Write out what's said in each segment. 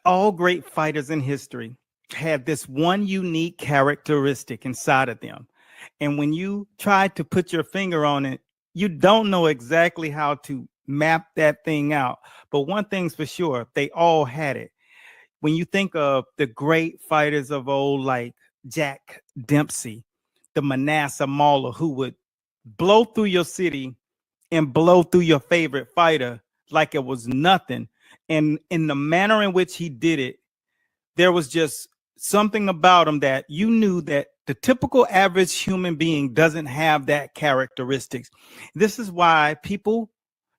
All great fighters in history had this one unique characteristic inside of them. And when you try to put your finger on it, you don't know exactly how to map that thing out. But one thing's for sure, they all had it. When you think of the great fighters of old, like Jack Dempsey, the Manasseh Mauler, who would blow through your city and blow through your favorite fighter like it was nothing. And in the manner in which he did it, there was just something about him that you knew that the typical average human being doesn't have that characteristics. This is why people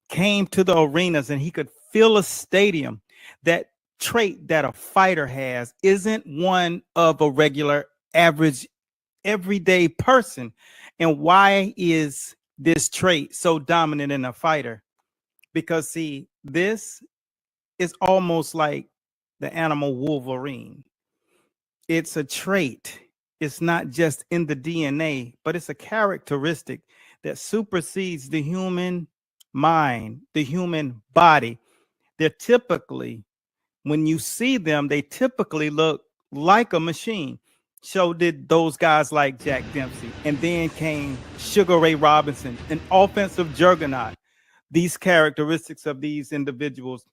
came to the arenas and he could fill a stadium. That trait that a fighter has isn't one of a regular average everyday person. And why is this trait so dominant in a fighter? Because see, this is almost like the animal Wolverine. It's a trait. It's not just in the DNA, but it's a characteristic that supersedes the human mind, the human body. They're typically, when you see them, they typically look like a machine. So did those guys like Jack Dempsey. And then came Sugar Ray Robinson, an offensive juggernaut. These characteristics of these individuals,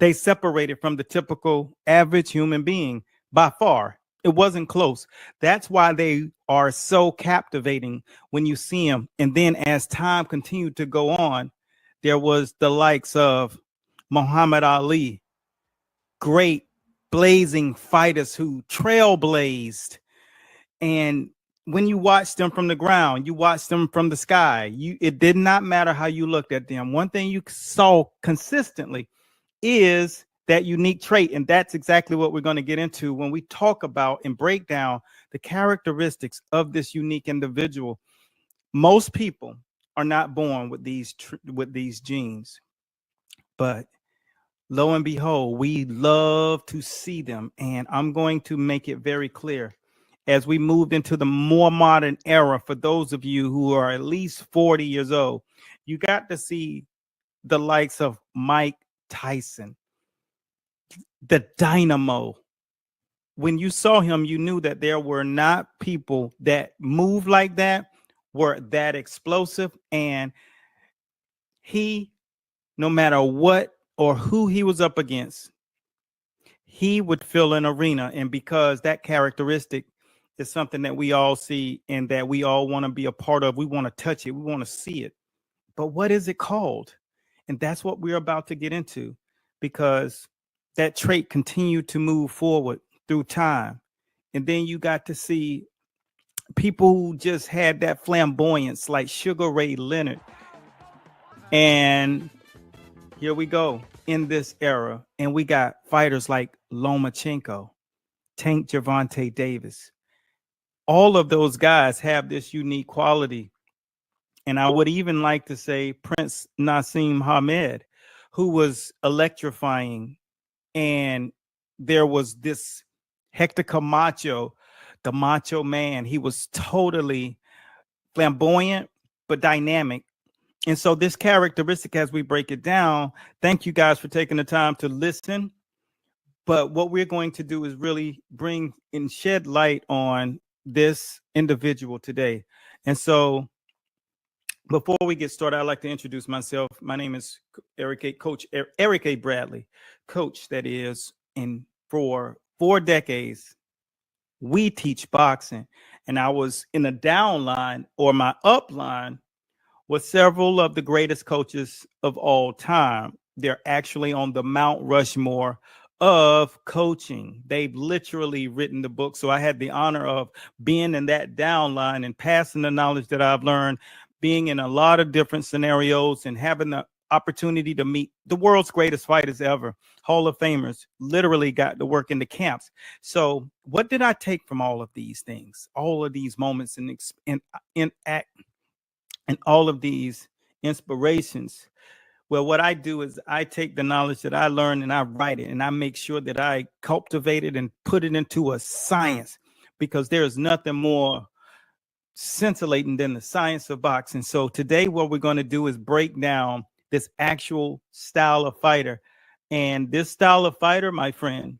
they separated from the typical average human being by far. It wasn't close. That's why they are so captivating when you see them. And then as time continued to go on, there was the likes of Muhammad Ali, great blazing fighters who trailblazed. And when you watched them from the ground, you watched them from the sky. It did not matter how you looked at them. One thing you saw consistently is that unique trait. And that's exactly what we're going to get into when we talk about and break down the characteristics of this unique individual. Most people are not born with these genes, but lo and behold, we love to see them. And I'm going to make it very clear as we moved into the more modern era. For those of you who are at least 40 years old, you got to see the likes of Mike Tyson, the dynamo. When you saw him, you knew that there were not people that moved like that, were that explosive. And he, no matter what or who he was up against, he would fill an arena. And because that characteristic is something that we all see and that we all want to be a part of, we want to touch it, we want to see it. But what is it called? And that's what we're about to get into, because that trait continued to move forward through time. And then you got to see people who just had that flamboyance, like Sugar Ray Leonard. And here we go in this era. And we got fighters like Lomachenko, Tank Gervonta Davis. All of those guys have this unique quality. And I would even like to say Prince Nassim Hamed, who was electrifying. And there was this Hector Camacho, the Macho Man. He was totally flamboyant, but dynamic. And so this characteristic, as we break it down, thank you guys for taking the time to listen. But what we're going to do is really bring and shed light on this individual today. And so before we get started, I'd like to introduce myself. My name is Coach Eric A. Bradley, coach that is. And for 4 decades, we teach boxing. And I was in the down line, or my up line, with several of the greatest coaches of all time. They're actually on the Mount Rushmore of coaching. They've literally written the book. So I had the honor of being in that down line and passing the knowledge that I've learned, being in a lot of different scenarios and having the opportunity to meet the world's greatest fighters ever. Hall of Famers, literally got to work in the camps. So what did I take from all of these things, all of these moments in act, and all of these inspirations? Well, what I do is I take the knowledge that I learned and I write it, and I make sure that I cultivate it and put it into a science, because there is nothing more scintillating than the science of boxing. So today what we're going to do is break down this actual style of fighter And this style of fighter, my friend,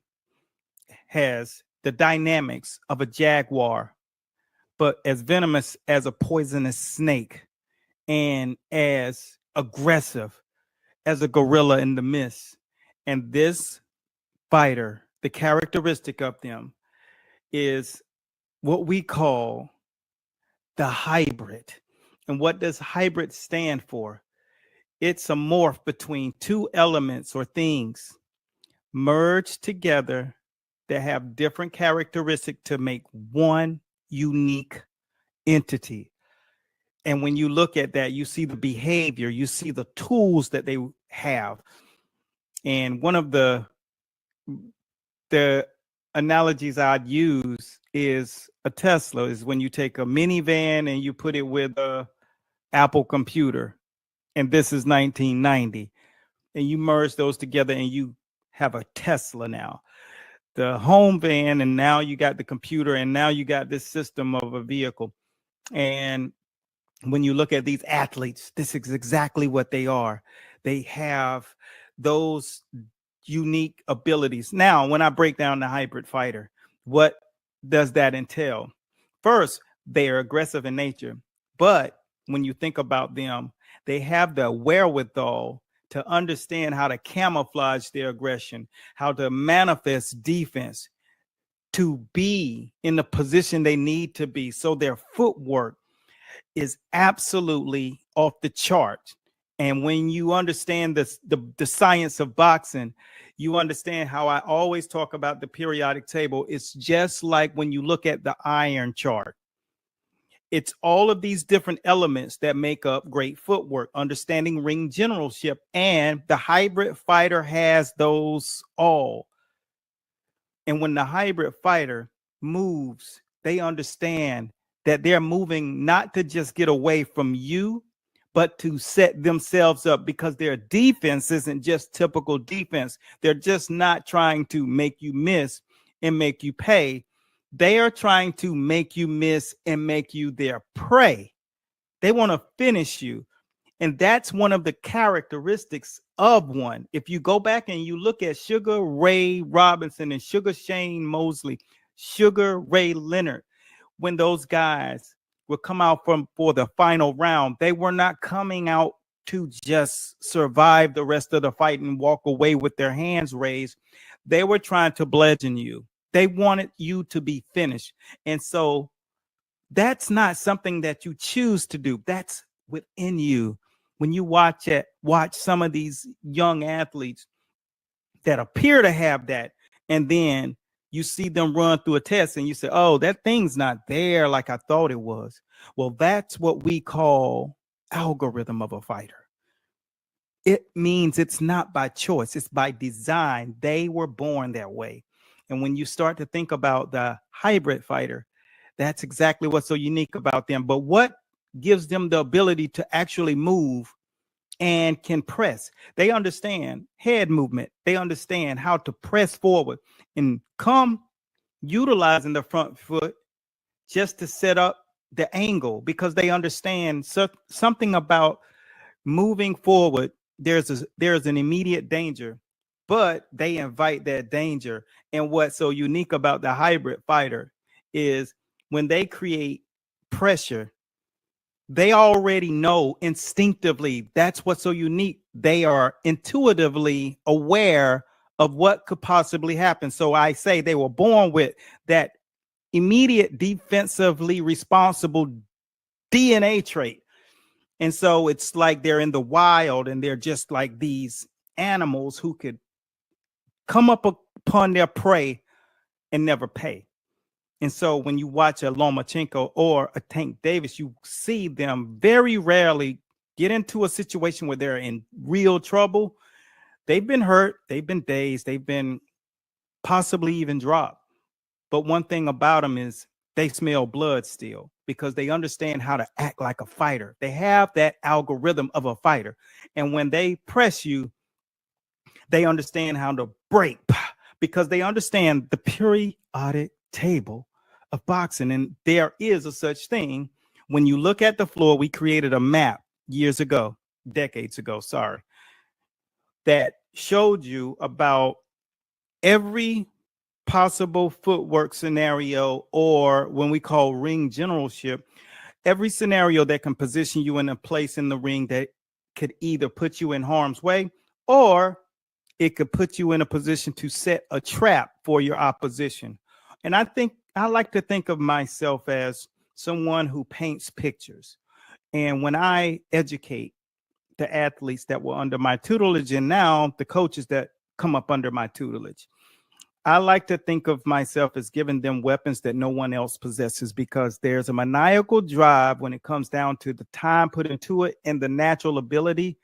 has the dynamics of a jaguar, but as venomous as a poisonous snake and as aggressive as a gorilla in the mist. And this fighter, the characteristic of them is what we call the hybrid. And what does hybrid stand for? It's a morph between two elements or things merged together that have different characteristics to make one unique entity. And when you look at that, you see the behavior, you see the tools that they have. And one of the analogies I'd use is a Tesla is when you take a minivan and you put it with a Apple computer, and this is 1990, and you merge those together and you have a Tesla now. The home van, and now you got the computer, and now you got this system of a vehicle. And when you look at these athletes, this is exactly what they are. They have those unique abilities. Now, when I break down the hybrid fighter, what does that entail? First, they are aggressive in nature, but when you think about them, they have the wherewithal to understand how to camouflage their aggression, how to manifest defense, to be in the position they need to be. So their footwork is absolutely off the chart. And when you understand this, the science of boxing, you understand how I always talk about the periodic table. It's just like when you look at the iron chart. It's all of these different elements that make up great footwork, understanding ring generalship, and the hybrid fighter has those all. And when the hybrid fighter moves, they understand that they're moving not to just get away from you, but to set themselves up, because their defense isn't just typical defense. They're just not trying to make you miss and make you pay. They are trying to make you miss and make you their prey. They want to finish you. And that's one of the characteristics of one. If you go back and you look at Sugar Ray Robinson and Sugar Shane Mosley, Sugar Ray Leonard, when those guys would come out for the final round, they were not coming out to just survive the rest of the fight and walk away with their hands raised. They were trying to bludgeon you. They wanted you to be finished. And so that's not something that you choose to do. That's within you. When you watch some of these young athletes that appear to have that, and then you see them run through a test and you say, oh, that thing's not there like I thought it was. Well, that's what we call algorithm of a fighter. It means it's not by choice, it's by design. They were born that way. And when you start to think about the hybrid fighter, that's exactly what's so unique about them. But what gives them the ability to actually move and can press? They understand head movement. They understand how to press forward and come utilizing the front foot just to set up the angle, because they understand something about moving forward. There's an immediate danger, but they invite that danger. And what's so unique about the hybrid fighter is when they create pressure, they already know instinctively. That's what's so unique. They are intuitively aware of what could possibly happen. So I say they were born with that immediate defensively responsible DNA trait. And so it's like they're in the wild and they're just like these animals who could come up upon their prey and never pay. And so when you watch a Lomachenko or a Tank Davis, you see them very rarely get into a situation where they're in real trouble. They've been hurt, they've been dazed, they've been possibly even dropped. But one thing about them is they smell blood still, because they understand how to act like a fighter. They have that algorithm of a fighter. And when they press you, they understand how to break, because they understand the periodic table of boxing. And there is a such thing. When you look at the floor, we created a map years ago, decades ago, sorry, that showed you about every possible footwork scenario, or when we call ring generalship, every scenario that can position you in a place in the ring that could either put you in harm's way, or it could put you in a position to set a trap for your opposition. And I like to think of myself as someone who paints pictures. And when I educate the athletes that were under my tutelage, and now the coaches that come up under my tutelage, I like to think of myself as giving them weapons that no one else possesses, because there's a maniacal drive when it comes down to the time put into it and the natural ability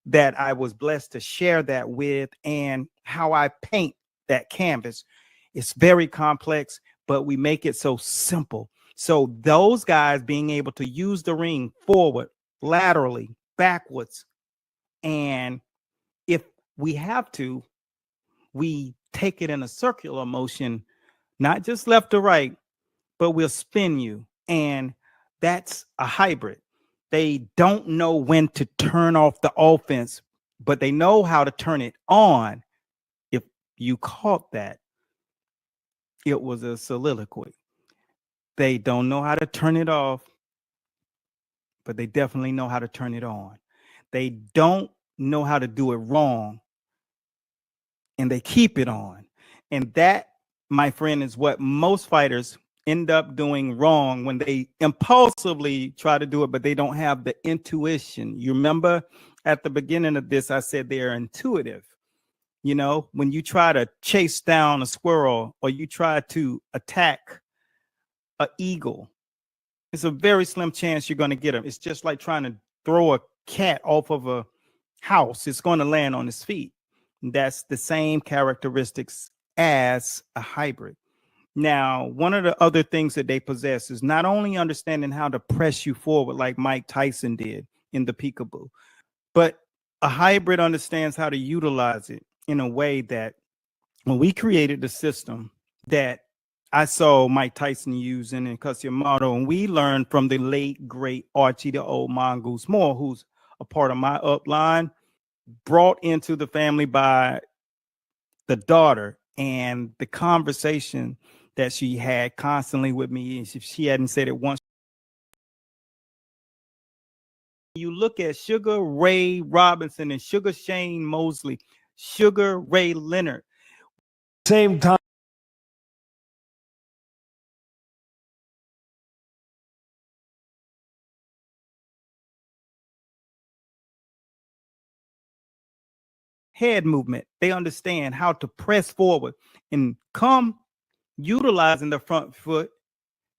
that I was blessed to share that with, and how I paint that canvas. It's very complex, but we make it so simple. So those guys being able to use the ring forward, laterally, backwards, and if we have to, we take it in a circular motion, not just left to right, but we'll spin you. And that's a hybrid. They don't know when to turn off the offense, but they know how to turn it on. If you caught that, it was a soliloquy. They don't know how to turn it off, but they definitely know how to turn it on. They don't know how to do it wrong, and they keep it on. And that, my friend, is what most fighters end up doing wrong when they impulsively try to do it, but they don't have the intuition. You remember at the beginning of this, I said they're intuitive. You know, when you try to chase down a squirrel, or you try to attack an eagle, it's a very slim chance you're going to get them. It's just like trying to throw a cat off of a house. It's going to land on its feet. That's the same characteristics as a hybrid. Now, one of the other things that they possess is not only understanding how to press you forward like Mike Tyson did in the Peekaboo, but a hybrid understands how to utilize it in a way that when we created the system that I saw Mike Tyson using in Cus D'Amato, and we learned from the late, great Archie the Old Mongoose Moore, who's a part of my upline, brought into the family by the daughter, and the conversation that she had constantly with me, if she hadn't said it once. You look at Sugar Ray Robinson and Sugar Shane Mosley, Sugar Ray Leonard. Same time. Head movement. They understand how to press forward and come utilizing the front foot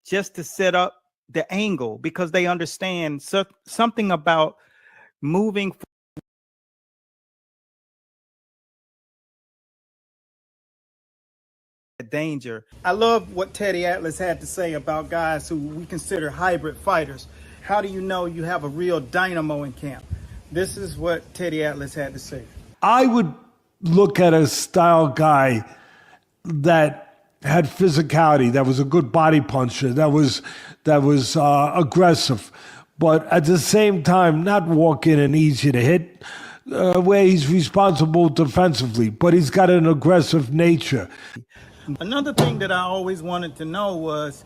just to set up the angle, because they understand something about moving danger. I love what Teddy Atlas had to say about guys who we consider hybrid fighters. How do you know you have a real dynamo in camp? This is what Teddy Atlas had to say. I would look at a style guy that had physicality, that was a good body puncher, that was aggressive, but at the same time not walking and easy to hit, where he's responsible defensively, but he's got an aggressive nature. Another thing that I always wanted to know was,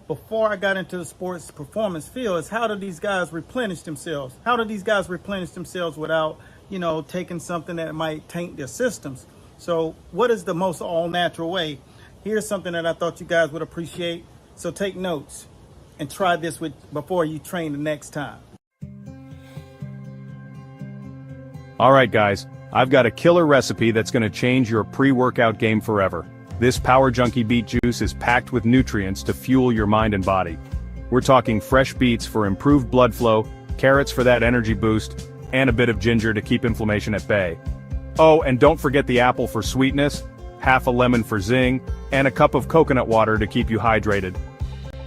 before I got into the sports performance field, is how do these guys replenish themselves? How do these guys replenish themselves without, you know, taking something that might taint their systems? So what is the most all-natural way? Here's something that I thought you guys would appreciate. So take notes and try this before you train the next time. All right, guys, I've got a killer recipe that's going to change your pre-workout game forever. This Power Junkie beet juice is packed with nutrients to fuel your mind and body. We're talking fresh beets for improved blood flow, carrots for that energy boost, and a bit of ginger to keep inflammation at bay. Oh, and don't forget the apple for sweetness, half a lemon for zing, and a cup of coconut water to keep you hydrated.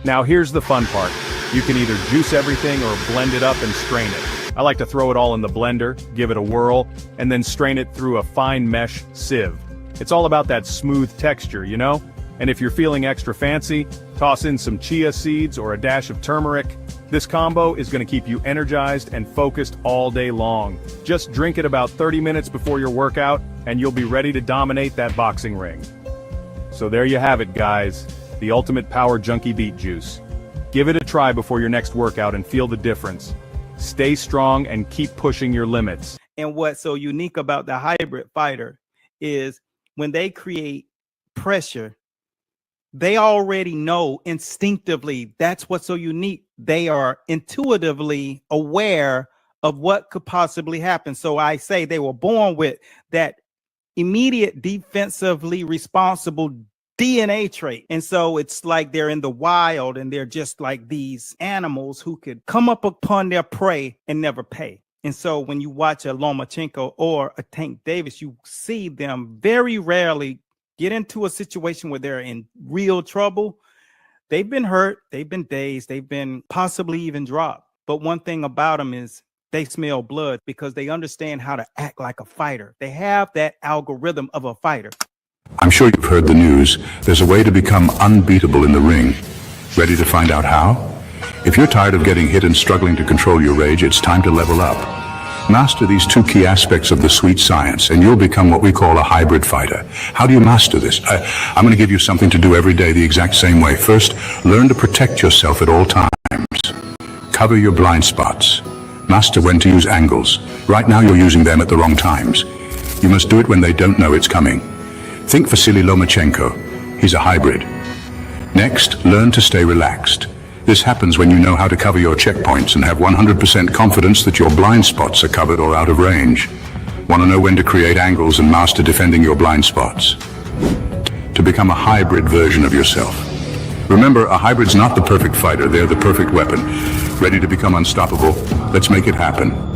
Now here's the fun part. You can either juice everything or blend it up and strain it. I like to throw it all in the blender, give it a whirl, and then strain it through a fine mesh sieve. It's all about that smooth texture, you know? And if you're feeling extra fancy, toss in some chia seeds or a dash of turmeric. This combo is going to keep you energized and focused all day long. Just drink it about 30 minutes before your workout, and you'll be ready to dominate that boxing ring. So there you have it, guys. The ultimate power junkie beet juice. Give it a try before your next workout and feel the difference. Stay strong and keep pushing your limits. And what's so unique about the hybrid fighter is when they create pressure, they already know instinctively. That's what's so unique. They are intuitively aware of what could possibly happen. So I say they were born with that immediate defensively responsible DNA trait. And so it's like they're in the wild and they're just like these animals who could come up upon their prey and never pay. And so when you watch a Lomachenko or a Tank Davis, you see them very rarely get into a situation where they're in real trouble. They've been hurt, they've been dazed, they've been possibly even dropped. But one thing about them is they smell blood because they understand how to act like a fighter. They have that algorithm of a fighter. I'm sure you've heard the news. There's a way to become unbeatable in the ring. Ready to find out how? If you're tired of getting hit and struggling to control your rage, it's time to level up. Master these two key aspects of the sweet science, and you'll become what we call a hybrid fighter. How do you master this? I'm going to give you something to do every day the exact same way. First, learn to protect yourself at all times. Cover your blind spots. Master when to use angles. Right now you're using them at the wrong times. You must do it when they don't know it's coming. Think Vasily Lomachenko. He's a hybrid. Next, learn to stay relaxed. This happens when you know how to cover your checkpoints and have 100% confidence that your blind spots are covered or out of range. Want to know when to create angles and master defending your blind spots? To become a hybrid version of yourself. Remember, a hybrid's not the perfect fighter, they're the perfect weapon. Ready to become unstoppable? Let's make it happen.